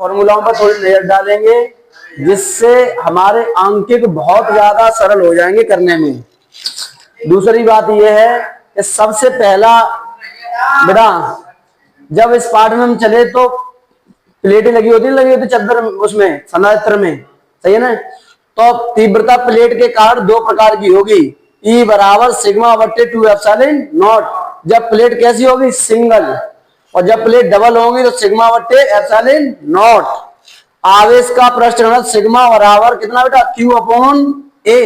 फॉर्मूलाओं पर थोड़ी नजर डालेंगे, जिससे हमारे अंकिक बहुत ज्यादा सरल हो जाएंगे करने में। दूसरी बात यह है कि सबसे पहला बेटा, जब इस पाठ में हम चले तो प्लेटें लगी होती चद्दर उसमें संधारित्र में, सही है ना। तो तीव्रता प्लेट के कारण दो प्रकार की होगी, E बराबर सिग्मा बट्टे 2 एप्सिलॉन नॉट। जब प्लेट कैसी होगी, सिंगल, और जब प्लेट डबल होगी तो सिग्मा बट्टे एप्सिलॉन नॉट। आवेश का पृष्ठ घनत्व सिग्मा बराबर कितना बेटा, Q अपॉन A।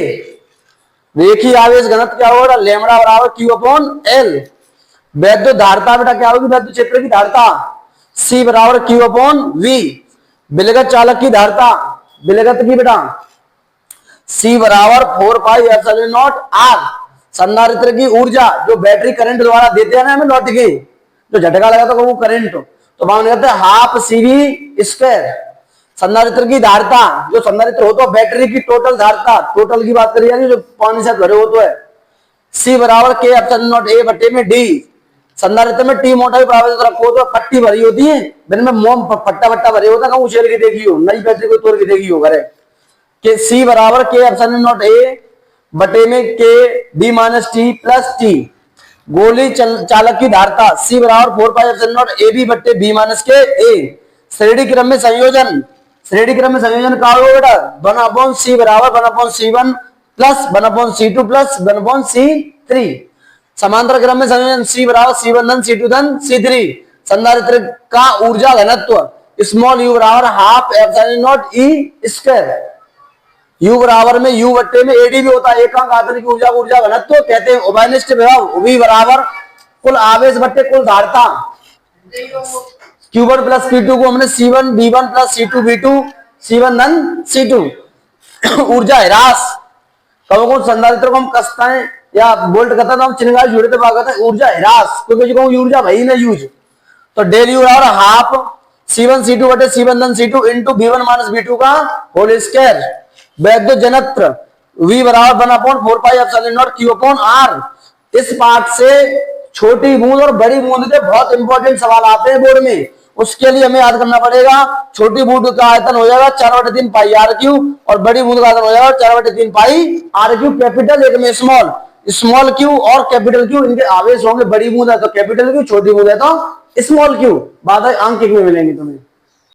रेखीय आवेश घनत्व क्या होगा, लैम्बडा बराबर Q अपॉन L। वैद्युत धारिता बेटा क्या होगी, वैद्युत क्षेत्र की धारिता C बराबर Q अपॉन V। विलगत चालक की धारिता, विलगत की बेटा C बराबर 4 पाई एप्सिलॉन नॉट R। संधारित्र की ऊर्जा जो बैटरी करंट द्वारा देते हैं ना हमें लौट के, जो झटका लगा तो वो करंट, तो वहां कहते हैं हाफ CV स्क्वायर। संधारित्र की धारिता, जो संधारित्र हो तो बैटरी की टोटल धारिता, टोटल की बात करिए जो पानी से भरे हो तो है, C बराबर K एप्सिलॉन नॉट A बटे में D। संधारित्र में टी मोटा भी बराबर रखो तो पट्टी भरी होती है, दिन में मोम पट्टा पट्टा भरे होता है, उछेल के देखी हो, नई बैटरी को तोड़ के देखी हो घरे के। C बराबर K एप्सिलॉन नॉट A बटे में K D minus T plus T। गोली चालक की धारिता C बराबर 4 पाई एप्सिलॉन नॉट AB बटे B माइनस के A। श्रेणी क्रम में संयोजन, श्रेणी क्रम में संयोजन का होगा बेटा 1/C बराबर 1/C1 plus 1/C2 plus 1/C3। समांतर क्रम में संयोजन C बराबर C1 धन C2 धन C3। संधारित्र का ऊर्जा घनत्व स्मॉल u बराबर half epsilon not E square. U बराबर में U बट्टे में AD भी होता है, एकांक आंतरिक ऊर्जा को ऊर्जा घनत्व कहते हैं। उभयनिष्ठ विभव V बराबर कुल आवेश बट्टे कुल धारिता। Q1 प्लस Q2 को हमने C1 V1 plus C2 V2 C1 धन C2। ऊर्जा ह्रास, कभी को संधारित्र को हम कसते हैं या बोल्ट करता तो हम चिनगारी जुड़े तो भागता है ऊर्जा ह्रास, क्योंकि जो ऊर्जा भाई ना यूज, तो डेल U बराबर हाफ C1 C2 बटे C1 धन C2 into V1 minus V2 का होल स्क्वायर। वैद्युत जनत्र V बराबर 1/4 pi epsilon not Q upon R। इस पाठ से छोटी बूंद और बड़ी बूंद के बहुत इंपॉर्टेंट सवाल आते हैं बोर्ड में, उसके लिए हमें याद करना पड़ेगा। छोटी बूंद का आयतन हो जाएगा 4/3 पाई R3 और बड़ी बूंद का आयतन हो जाएगा 4/3 पाई R3। कैपिटल एक में स्मॉल, स्मॉल Q और कैपिटल Q इनके आवेश होंगे। बड़ी बूंद है तो कैपिटल Q, छोटी बूंद है तो स्मॉल Q। बात अंक में मिलेंगी तुम्हें।